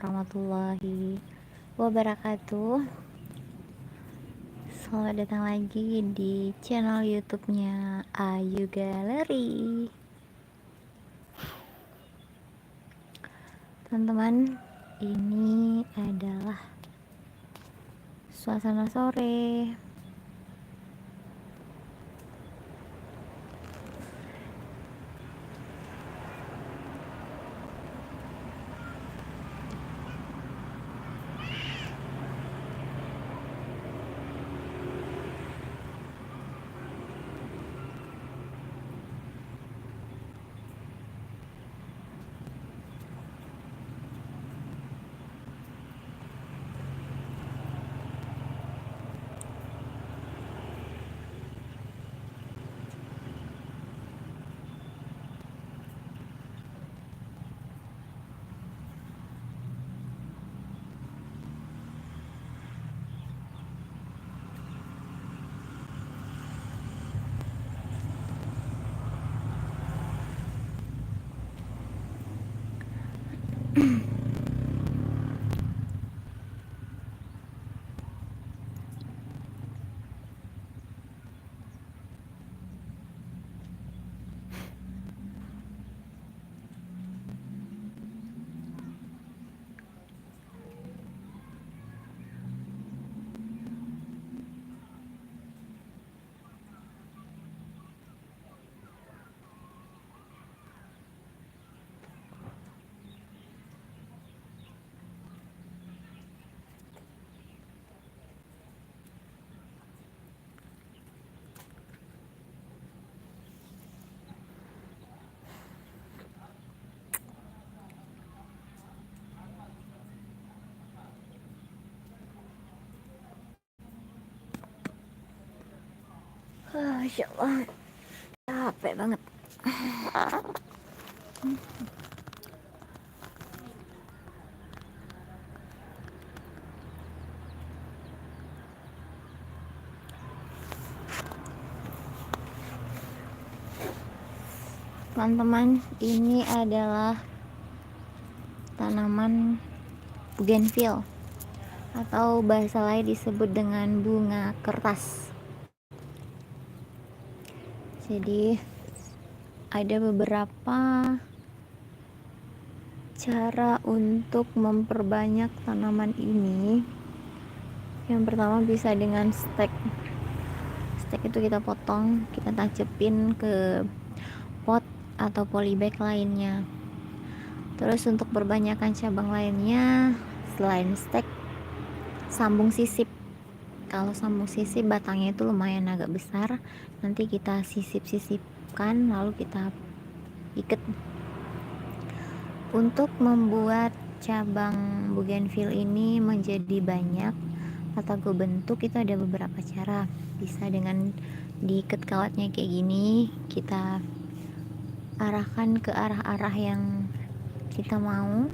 warahmatullahi wabarakatuh. Selamat datang lagi di channel YouTube-nya Ayu Gallery. Teman-teman, ini adalah suasana sore. Masya Allah, capek banget. Teman-teman, ini adalah tanaman bougainville atau bahasa lain disebut dengan bunga kertas. Jadi ada beberapa cara untuk memperbanyak tanaman ini. Yang pertama bisa dengan stek. Stek itu kita potong, kita tancapin ke pot atau polybag lainnya. Terus untuk perbanyakkan cabang lainnya selain stek, sambung sisip. Kalau sambung sisip batangnya itu lumayan agak besar, nanti kita sisip-sisipkan lalu kita ikat. Untuk membuat cabang bougainville ini menjadi banyak atau berbentuk itu ada beberapa cara. Bisa dengan diikat kawatnya kayak gini, kita arahkan ke arah-arah yang kita mau,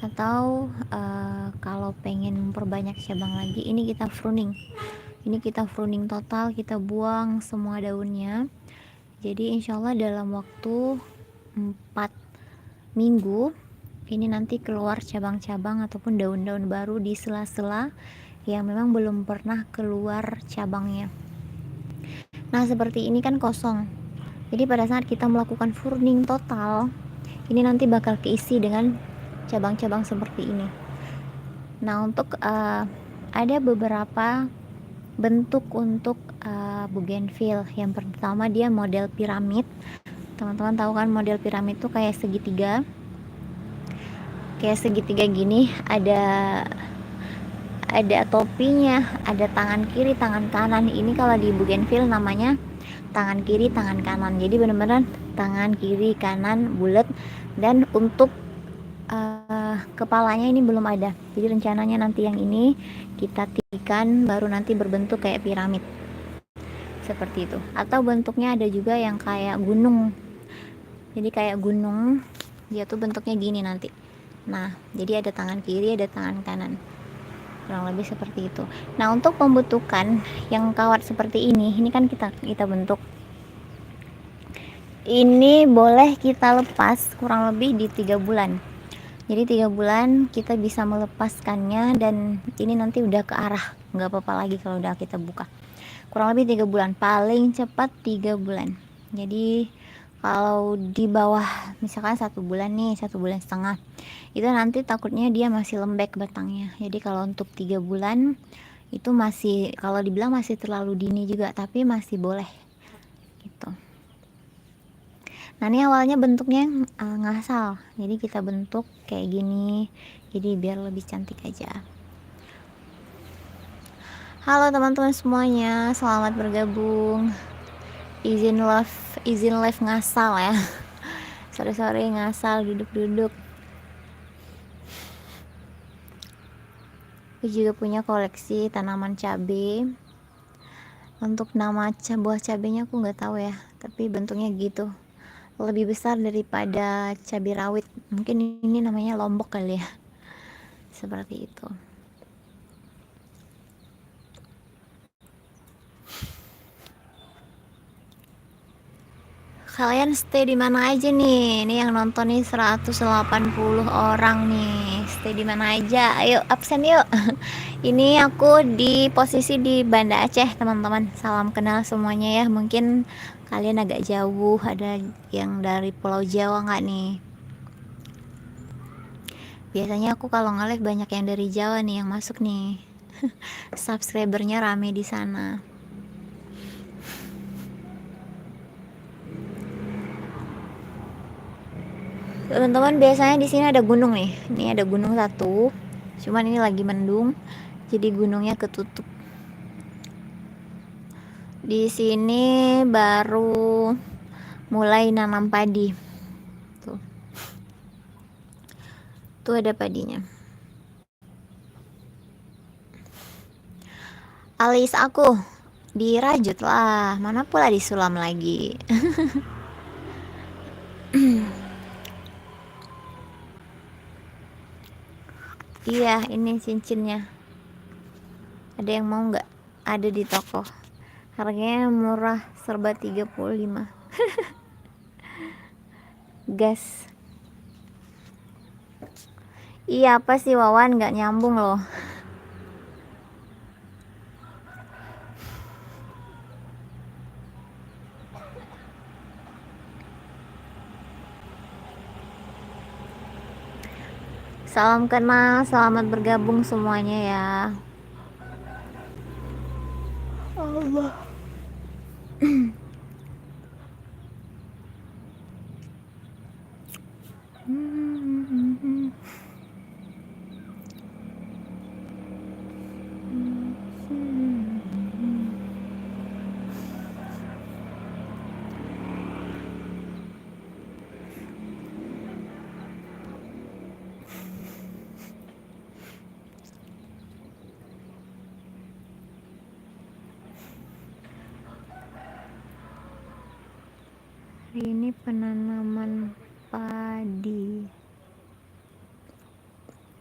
atau kalau pengen memperbanyak cabang lagi, ini kita pruning total, kita buang semua daunnya. Jadi insyaallah dalam waktu 4 minggu ini nanti keluar cabang-cabang ataupun daun-daun baru di sela-sela yang memang belum pernah keluar cabangnya. Nah, seperti ini kan kosong. Jadi pada saat kita melakukan pruning total, ini nanti bakal keisi dengan cabang-cabang seperti ini. Nah, untuk ada beberapa bentuk untuk bougainville. Yang pertama, dia model piramid. Teman-teman tahu kan model piramid itu kayak segitiga gini, ada topinya, ada tangan kiri, tangan kanan. Ini kalau di bougainville namanya tangan kiri, tangan kanan. Jadi benar-benar tangan kiri kanan bulat, dan untuk kepalanya ini belum ada. Jadi rencananya nanti yang ini kita tinggikan baru nanti berbentuk kayak piramid seperti itu. Atau bentuknya ada juga yang kayak gunung. Jadi kayak gunung, dia tuh bentuknya gini nanti. Nah, jadi ada tangan kiri, ada tangan kanan, kurang lebih seperti itu. Nah, untuk pembentukan yang kawat seperti ini kan kita bentuk. Ini boleh kita lepas kurang lebih di 3 bulan. Jadi 3 bulan kita bisa melepaskannya, dan ini nanti udah ke arah nggak apa-apa lagi kalau udah kita buka. Kurang lebih 3 bulan, paling cepat 3 bulan. Jadi kalau di bawah misalkan 1 bulan nih, 1,5 bulan, itu nanti takutnya dia masih lembek batangnya. Jadi kalau untuk 3 bulan itu masih, kalau dibilang masih terlalu dini juga, tapi masih boleh gitu. Nah ini awalnya bentuknya ngasal, jadi kita bentuk kayak gini, jadi biar lebih cantik aja. Halo teman-teman semuanya, selamat bergabung. Izin live ngasal ya. Sore-sore ngasal, duduk-duduk. Aku juga punya koleksi tanaman cabai. Untuk nama buah cabenya aku nggak tahu ya, tapi bentuknya gitu, lebih besar daripada cabai rawit. Mungkin ini namanya lombok kali ya, seperti itu. Kalian stay di mana aja nih? Ini yang nonton nih 180 orang nih. Stay di mana aja? Ayo absen yuk. Ini aku di posisi di Banda Aceh, teman-teman. Salam kenal semuanya ya. Mungkin kalian agak jauh, ada yang dari Pulau Jawa nggak nih? Biasanya aku kalau nge-live banyak yang dari Jawa nih yang masuk nih. Subscribernya rame di sana. Teman-teman, biasanya di sini ada gunung nih. Ini ada gunung satu. Cuman ini lagi mendung, jadi gunungnya ketutup. Di sini baru mulai nanam padi. Tuh. Tuh ada padinya. Alis aku dirajut lah, mana pula disulam lagi. Iya, ini cincinnya. Ada yang mau nggak? Ada di toko. Harganya murah, serba 35. Gas. Iya, apa sih Wawan, nggak nyambung loh. Salam kenal, selamat bergabung semuanya ya. Allah. Hari ini penanaman padi.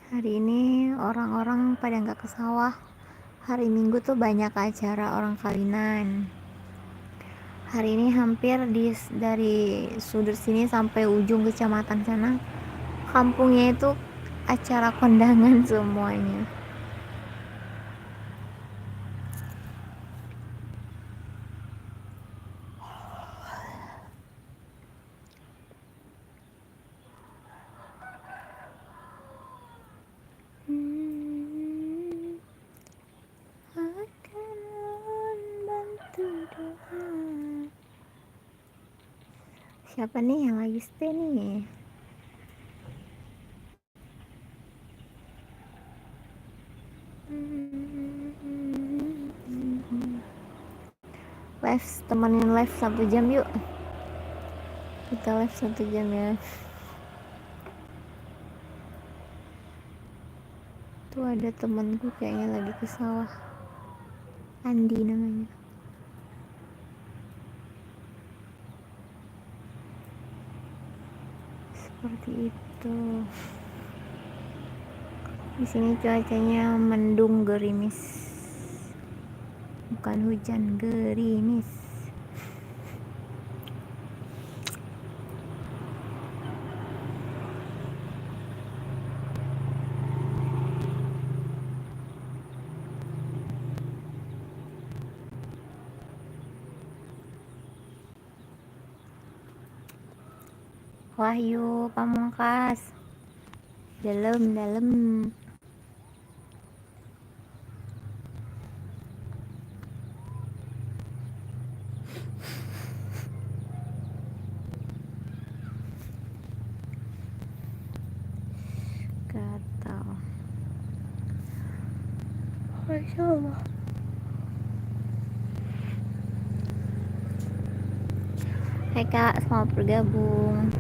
Hari ini orang-orang pada nggak ke sawah. Hari Minggu tuh banyak acara orang kawinan. Hari ini hampir dari sudut sini sampai ujung kecamatan sana, kampungnya itu acara kondangan semuanya. Siapa nih yang lagi stay nih? Live, temenin live 1 jam yuk. Kita live 1 jam ya. Tuh ada temanku kayaknya lagi ke sawah. Andi namanya. Seperti itu. Di sini cuacanya mendung gerimis. Bukan hujan, gerimis. Wahyu Pamungkas, dalam gatal. Masya Allah. Hai kak, selamat bergabung.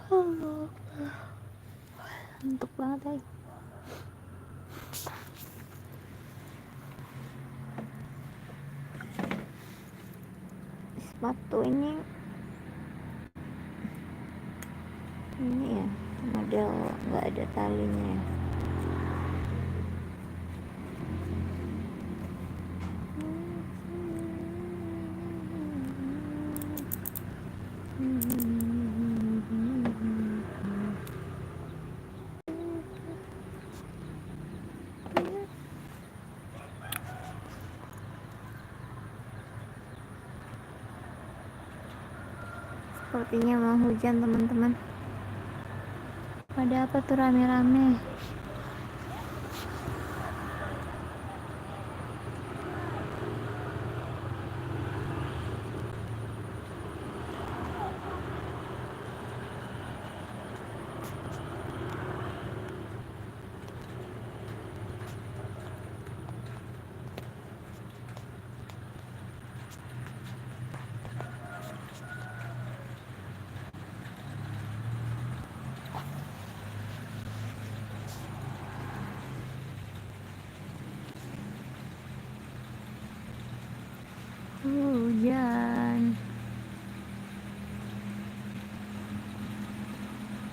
Allah, ngantuk banget lagi. Sepatu ini ya model nggak ada talinya ya. Sepertinya mau hujan teman-teman. Ada apa tuh rame-rame?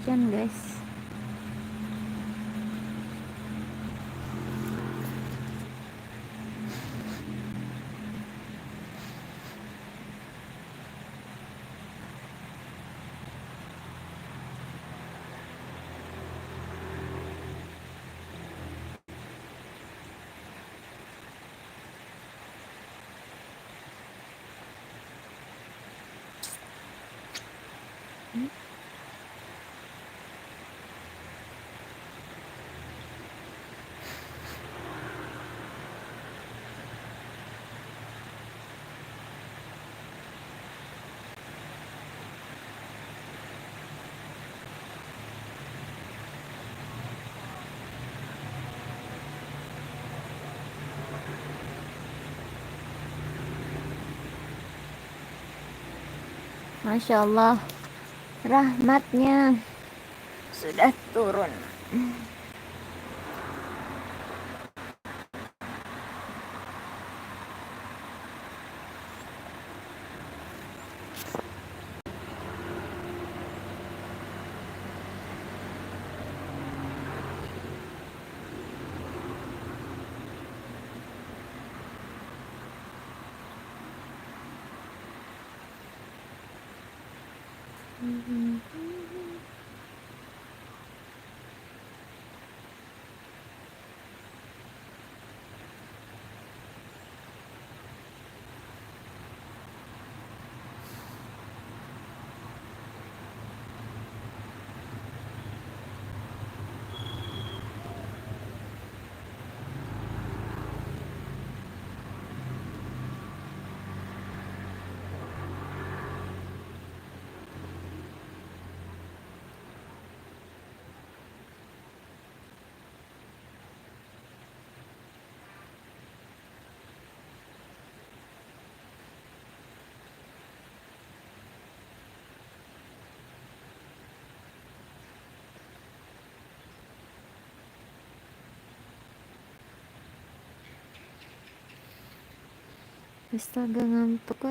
Hujan guys. Masya Allah, rahmatnya sudah turun. Astaga ngantuk,